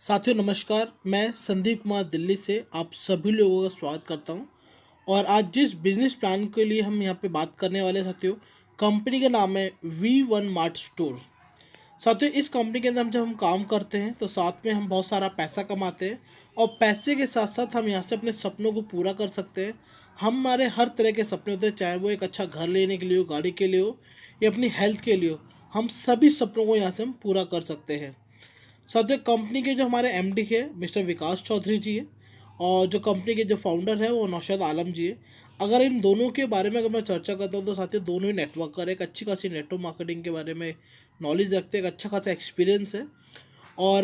साथियों नमस्कार, मैं संदीप कुमार दिल्ली से आप सभी लोगों का स्वागत करता हूं। और आज जिस बिजनेस प्लान के लिए हम यहां पे बात करने वाले हैं साथियों, कंपनी का नाम है V1 मार्ट स्टोर। साथियों इस कंपनी के अंदर जब हम काम करते हैं तो साथ में हम बहुत सारा पैसा कमाते हैं और पैसे के साथ साथ हम यहाँ से अपने सपनों को पूरा कर सकते हैं। हमारे हर तरह के सपने होते हैं, चाहे वो एक अच्छा घर लेने के लिए हो, गाड़ी के लिए हो या अपनी हेल्थ के लिए हो। हम सभी सपनों को यहाँ से हम पूरा कर सकते हैं। साथियों कंपनी के जो हमारे एमडी है मिस्टर विकास चौधरी जी है, और जो कंपनी के जो फाउंडर है वो नौशाद आलम जी है। अगर इन दोनों के बारे में अगर मैं चर्चा करता हूँ तो साथियों दोनों ही नेटवर्कर, एक अच्छी खासी नेटवर्क मार्केटिंग के बारे में नॉलेज रखते हैं, एक अच्छा खासा एक्सपीरियंस है। और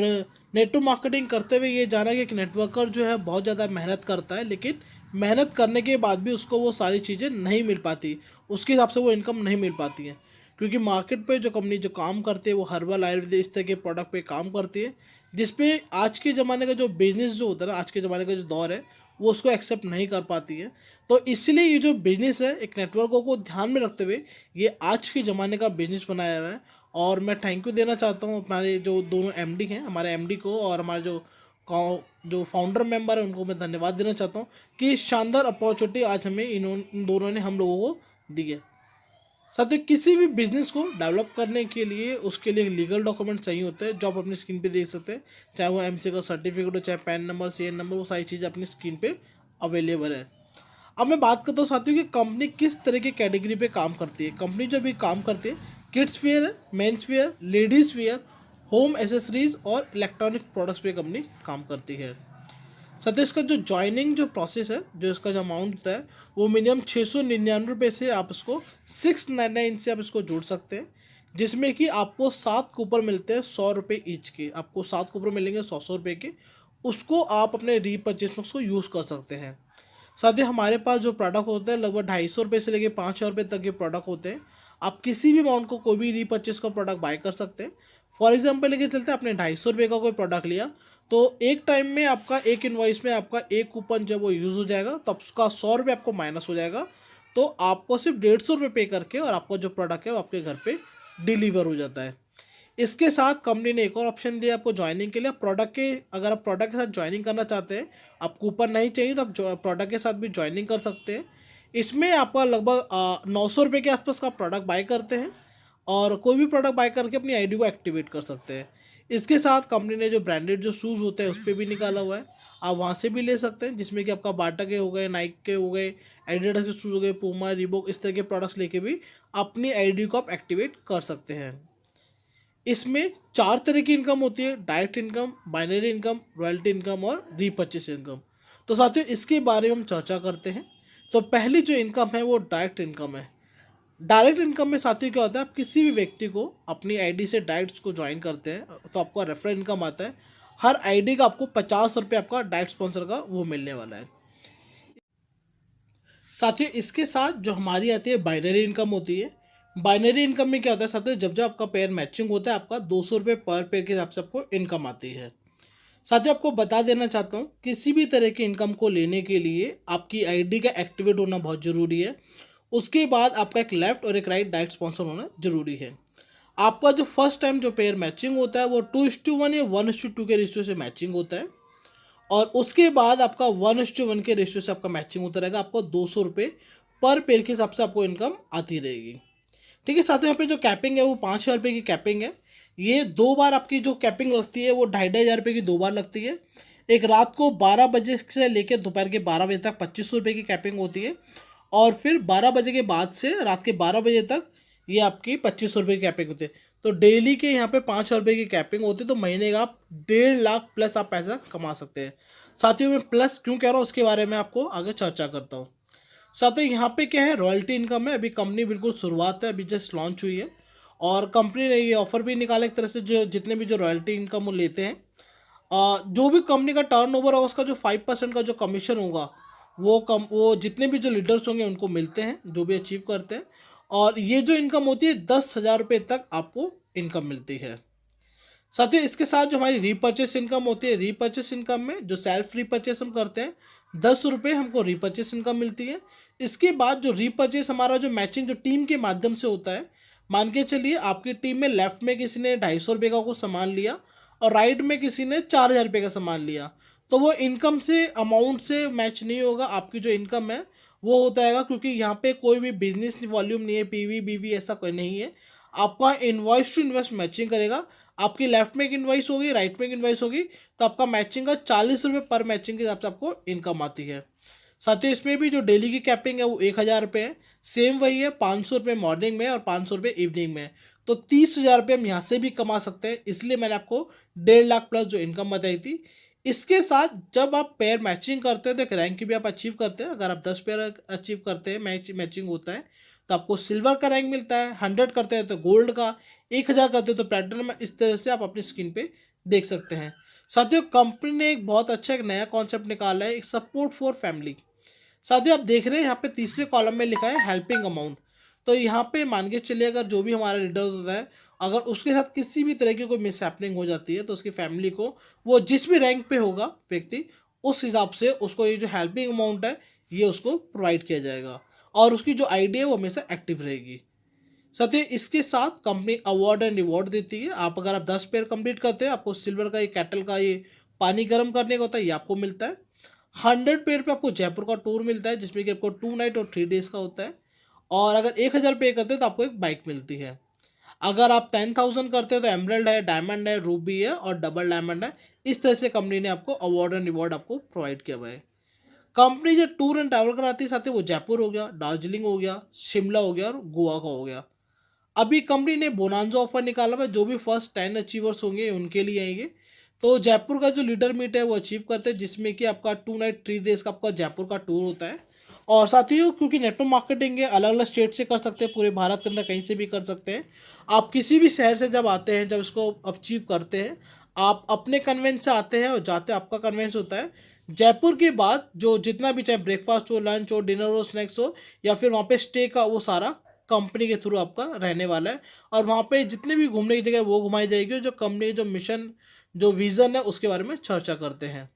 नेटवर्क मार्केटिंग करते हुए ये जाना कि एक नेटवर्कर जो है बहुत ज़्यादा मेहनत करता है, लेकिन मेहनत करने के बाद भी उसको वो सारी चीज़ें नहीं मिल पाती, उसके हिसाब से वो इनकम नहीं मिल पाती है। क्योंकि मार्केट पे जो कंपनी जो काम करती है वो हर्बल आयुर्वेद इस तरह के प्रोडक्ट पे काम करती है, जिसपे आज के ज़माने का जो बिजनेस जो होता है ना, आज के ज़माने का जो दौर है वो उसको एक्सेप्ट नहीं कर पाती है। तो इसलिए ये जो बिज़नेस है एक नेटवर्कों को ध्यान में रखते हुए ये आज के ज़माने का बिज़नेस बनाया हुआ है। और मैं थैंक यू देना चाहता हूँ हमारे जो दोनों एमडी हैं, हमारे एमडी को, और हमारे जो फाउंडर मेंबर है उनको मैं धन्यवाद देना चाहता हूँ कि शानदार अपॉर्चुनिटी आज हमें इन दोनों ने हम लोगों को दी है। साथ ही किसी भी बिजनेस को डेवलप करने के लिए उसके लिए लीगल डॉक्यूमेंट चाहिए होते हैं, जो आप अपनी स्क्रीन पे देख सकते हैं। चाहे वो एमसी का सर्टिफिकेट हो, चाहे पैन नंबर, सीएन नंबर, वो सारी चीज़ें अपनी स्क्रीन पे अवेलेबल है। अब मैं बात करता हूँ साथियों कि कंपनी किस तरह की कैटेगरी पे काम करती है। कंपनी जो भी काम करती है किड्स वेयर है, men's wear, ladies where, home accessories और इलेक्ट्रॉनिक प्रोडक्ट्स पे कंपनी काम करती है। सत्य इसका जो ज्वाइनिंग जो प्रोसेस है, जो इसका जो अमाउंट होता है वो मिनिमम 699 से आप इसको 699 से आप इसको जोड़ सकते हैं, जिसमें कि आपको 7 कूपन मिलते हैं 100 रुपये ईच के। आपको 7 कूपन मिलेंगे 100 रुपये के, उसको आप अपने रीपर्चेज में उसको यूज़ कर सकते हैं। साथ ही हमारे पास जो प्रोडक्ट होते हैं लगभग 250 रुपये से लेकर 5,000 रुपये तक के प्रोडक्ट होते हैं। आप किसी भी अमाउंट को कोई भी रीपर्चेज का प्रोडक्ट बाय कर सकते हैं। फॉर एग्जाम्पल लेके चलते हैं, आपने 250 रुपये का कोई प्रोडक्ट लिया तो एक टाइम में आपका एक इन्वॉइस में आपका एक कूपन जब वो यूज़ हो जाएगा तो उसका 100 रुपये आपको माइनस हो जाएगा। तो आपको सिर्फ 150 रुपये पे करके और आपका जो प्रोडक्ट है वो आपके घर पे डिलीवर हो जाता है। इसके साथ कंपनी ने एक और ऑप्शन दिया आपको ज्वाइनिंग के लिए। अगर आप प्रोडक्ट के साथ ज्वाइनिंग करना चाहते हैं, आप कूपन नहीं चाहिए तो आप प्रोडक्ट के साथ भी ज्वाइनिंग कर सकते हैं। इसमें आपका लगभग 900 रुपये के आसपास का प्रोडक्ट बाय करते हैं और कोई भी प्रोडक्ट बाय करके अपनी आईडी को एक्टिवेट कर सकते हैं। इसके साथ कंपनी ने जो ब्रांडेड जो शूज़ होते हैं उस पर भी निकाला हुआ है, आप वहाँ से भी ले सकते हैं, जिसमें कि आपका बाटा के हो गए, नाइक के हो गए, एडिडास के शूज़ हो गए, पूमा, रीबॉक, इस तरह के प्रोडक्ट्स लेके भी अपनी आईडी को आप एक्टिवेट कर सकते हैं। इसमें 4 तरह की इनकम होती है: direct income, binary income, royalty income और रीपर्चेस इनकम। तो साथियों इसके बारे में हम चर्चा करते हैं। तो पहली जो इनकम है वो डायरेक्ट इनकम है। डायरेक्ट इनकम में साथियों क्या होता है, आप किसी भी व्यक्ति को अपनी आईडी से डायरेक्ट को ज्वाइन करते हैं तो आपका रेफरल इनकम आता है। हर आईडी का आपको 50 रुपये आपका डायरेक्ट स्पॉन्सर का वो मिलने वाला है। साथियों इसके साथ जो हमारी आती है बाइनरी इनकम होती है। बाइनरी इनकम में क्या होता है साथियों, जब जब आपका पेयर मैचिंग होता है आपका 200 रुपये पर पेयर के हिसाब से आपको इनकम आती है। साथियों आपको बता देना चाहता हूँ, किसी भी तरह की इनकम को लेने के लिए आपकी आईडी का एक्टिवेट होना बहुत ज़रूरी है। उसके बाद आपका एक लेफ्ट और एक राइट डायरेक्ट स्पॉन्सर होना जरूरी है। आपका जो फर्स्ट टाइम जो पेयर मैचिंग होता है वो 2:1 या 1:2 के रेशियो से मैचिंग होता है, और उसके बाद आपका 1:1 के रेशियो से आपका मैचिंग होता रहेगा। आपको 200 रुपये पर पेयर के हिसाब से आपको इनकम आती रहेगी। ठीक है साथियों, यहाँ पे जो कैपिंग है वो 5,000 रुपये की कैपिंग है। ये 2 बार आपकी जो कैपिंग लगती है वो 2,500 रुपये की 2 बार लगती है। एक रात को 12 बजे से लेकर दोपहर के 12 बजे तक 2,500 रुपये की कैपिंग होती है, और फिर 12 बजे के बाद से रात के 12 बजे तक ये आपकी 2,500 रुपये की कैपिंग होती है। तो डेली के यहाँ पे 5,000 रुपये की कैपिंग होती है, तो महीने का आप 1.5 लाख प्लस आप पैसा कमा सकते हैं। साथियों में प्लस क्यों कह रहा हूँ उसके बारे में आपको आगे चर्चा करता हूँ। साथियों यहाँ पे क्या है, रॉयल्टी इनकम है। अभी कंपनी बिल्कुल शुरुआत है, अभी जस्ट लॉन्च हुई है, और कंपनी ने ये ऑफर भी निकाला एक तरह से, जो जितने भी जो रॉयल्टी इनकम वो लेते हैं, जो भी कंपनी का टर्नओवर होगा उसका जो 5% का जो कमीशन होगा वो जितने भी जो लीडर्स होंगे उनको मिलते हैं, जो भी अचीव करते हैं। और ये जो इनकम होती है 10,000 रुपये तक आपको इनकम मिलती है। साथियों इसके साथ जो हमारी रीपर्चेस इनकम होती है, रीपर्चेस इनकम में जो सेल्फ रीपर्चेस हम करते हैं 10 रुपये हमको रीपर्चेस इनकम मिलती है। इसके बाद जो रीपर्चेस हमारा जो मैचिंग जो टीम के माध्यम से होता है, मान के चलिए आपकी टीम में लेफ्ट में किसी ने 250 रुपये का कुछ सामान लिया और राइट में किसी ने 4,000 रुपये का सामान लिया, तो वो इनकम से अमाउंट से मैच नहीं होगा। आपकी जो इनकम है वो होता है, क्योंकि यहाँ पे कोई भी बिजनेस वॉल्यूम नहीं है, पीवी बीवी ऐसा कोई नहीं है। आपका इनवॉइस टू इन्वेस्ट मैचिंग करेगा। आपकी लेफ्ट में एक इनवॉइस होगी, राइट में एक इनवॉइस होगी, तो आपका मैचिंग का 40 रुपये पर मैचिंग के हिसाब से आपको इनकम आती है। साथ ही इसमें भी जो डेली की कैपिंग है वो 1,000 रुपये है। सेम वही है, 500 रुपये मॉर्निंग में और 500 रुपये इवनिंग में। तो 30,000 रुपये हम यहाँ से भी कमा सकते हैं, इसलिए मैंने आपको 1.5 लाख प्लस जो इनकम बताई थी। इसके साथ जब आप पेयर मैचिंग करते हैं तो एक रैंक भी आप अचीव करते हैं। अगर आप 10 पेयर अचीव करते हैं, मैचिंग होता है, तो आपको सिल्वर का रैंक मिलता है। 100 करते हैं तो गोल्ड का, 1,000 करते हैं तो प्लेटिनम। इस तरह से आप अपनी स्क्रीन पे देख सकते हैं। साथियों, कंपनी ने एक बहुत अच्छा एक नया कॉन्सेप्ट निकाला है, एक सपोर्ट फॉर फैमिली। साथियों, आप देख रहे हैं यहाँ पे तीसरे कॉलम में लिखा है हेल्पिंग अमाउंट। तो यहाँ पे मान के चलिए, अगर जो भी हमारा लीडर होता है, अगर उसके साथ किसी भी तरह की कोई मिसहैपनिंग हो जाती है, तो उसकी फैमिली को, वो जिस भी रैंक पे होगा व्यक्ति, उस हिसाब से उसको ये जो हेल्पिंग अमाउंट है ये उसको प्रोवाइड किया जाएगा, और उसकी जो आईडी है वो हमेशा एक्टिव रहेगी। साथियों, इसके साथ कंपनी अवार्ड एंड रिवॉर्ड देती है। आप अगर आप 10 पेयर कंप्लीट करते हैं, आपको सिल्वर का ये कैटल का ये पानी गर्म करने का होता है, ये आपको मिलता है। 100 पेयर पे आपको जयपुर का टूर मिलता है, जिसमें कि आपको 2 नाइट और 3 डेज का होता है। और अगर 1,000 पे करते हैं तो आपको एक बाइक मिलती है। अगर आप 10,000 करते हैं तो एमरल्ड है, डायमंड है, रूबी है और डबल डायमंड है। इस तरह से कंपनी ने आपको अवार्ड एंड रिवॉर्ड आपको प्रोवाइड किया हुआ है। कंपनी जो टूर एंड ट्रैवल कराती है, साथ ही वो जयपुर हो गया, दार्जिलिंग हो गया, शिमला हो गया और गोवा का हो गया। अभी कंपनी ने बोनांजा ऑफर निकाला हुआ है, जो भी फर्स्ट 10 अचीवर्स होंगे उनके लिए आएंगे। तो जयपुर का जो लीडर मीट है वो अचीव करते हैं, जिसमें कि आपका 2 नाइट 3 डेज का आपका जयपुर का टूर होता है। और साथ ही क्योंकि नेटवर्क मार्केटिंग है, अलग अलग स्टेट से कर सकते हैं, पूरे भारत के अंदर कहीं से भी कर सकते हैं। आप किसी भी शहर से जब आते हैं, जब इसको अचीव करते हैं, आप अपने कन्वेंस से आते हैं और जाते आपका कन्वेंस होता है। जयपुर के बाद जो जितना भी, चाहे ब्रेकफास्ट हो, लंच हो, डिनर हो, स्नैक्स हो, या फिर वहाँ पे स्टे का, वो सारा कंपनी के थ्रू आपका रहने वाला है। और वहाँ पे जितने भी घूमने की जगह वो घुमाई जाएगी, जो कंपनी जो मिशन, जो विज़न है, उसके बारे में चर्चा करते हैं।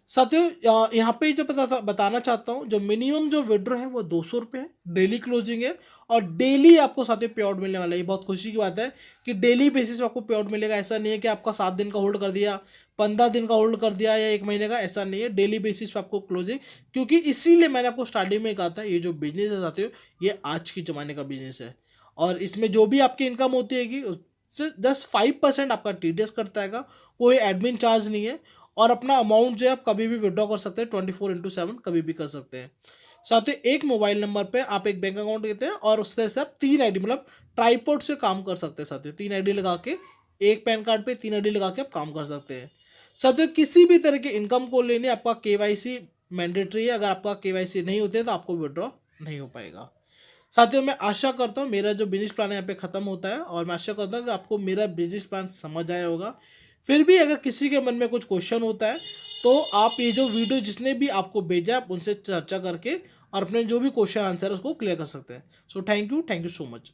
साथियों, यहाँ पे जो बताना चाहता हूँ, जो मिनिमम जो विड्रॉ है वो 200 रुपये है, डेली क्लोजिंग है। और डेली आपको साथियों पे आउट मिलने वाला है। ये बहुत खुशी की बात है कि डेली बेसिस पे आपको पे आउट मिलेगा। ऐसा नहीं है कि आपका 7 दिन का होल्ड कर दिया, 15 दिन का होल्ड कर दिया या 1 महीने का, ऐसा नहीं है। डेली बेसिस पे आपको क्लोजिंग, क्योंकि इसीलिए मैंने आपको स्टार्टिंग में कहा था, ये जो बिजनेस है साथियों, ये आज के ज़माने का बिजनेस है। और इसमें जो भी आपकी इनकम होती है उससे 5% आपका TDS करता है, कोई एडमिन चार्ज नहीं है। और अपना अमाउंट जो है आप कभी भी विड्रॉ कर सकते हैं, 24/7 कभी भी कर सकते हैं। साथ ही एक मोबाइल नंबर पे आप एक बैंक अकाउंट देते हैं, और उस तरह से आप 3 आईडी, मतलब ट्राईपोर्ट से काम कर सकते हैं। साथियों, 3 आईडी लगा के, एक पैन कार्ड पे 3 आईडी लगा के आप काम कर सकते हैं। साथियों, किसी भी तरह की इनकम को लेने आपका KYC मैंडेटरी है। अगर आपका KYC नहीं होते तो आपको विड्रॉ नहीं हो पाएगा। साथियों, मैं आशा करता हूँ मेरा जो बिजनेस प्लान है यहाँ पे ख़त्म होता है, और मैं आशा करता हूँ कि आपको मेरा बिजनेस प्लान समझ आया होगा। फिर भी अगर किसी के मन में कुछ क्वेश्चन होता है, तो आप ये जो वीडियो जिसने भी आपको भेजा, आप उनसे चर्चा करके और अपने जो भी क्वेश्चन आंसर है उसको क्लियर कर सकते हैं। So thank you so much.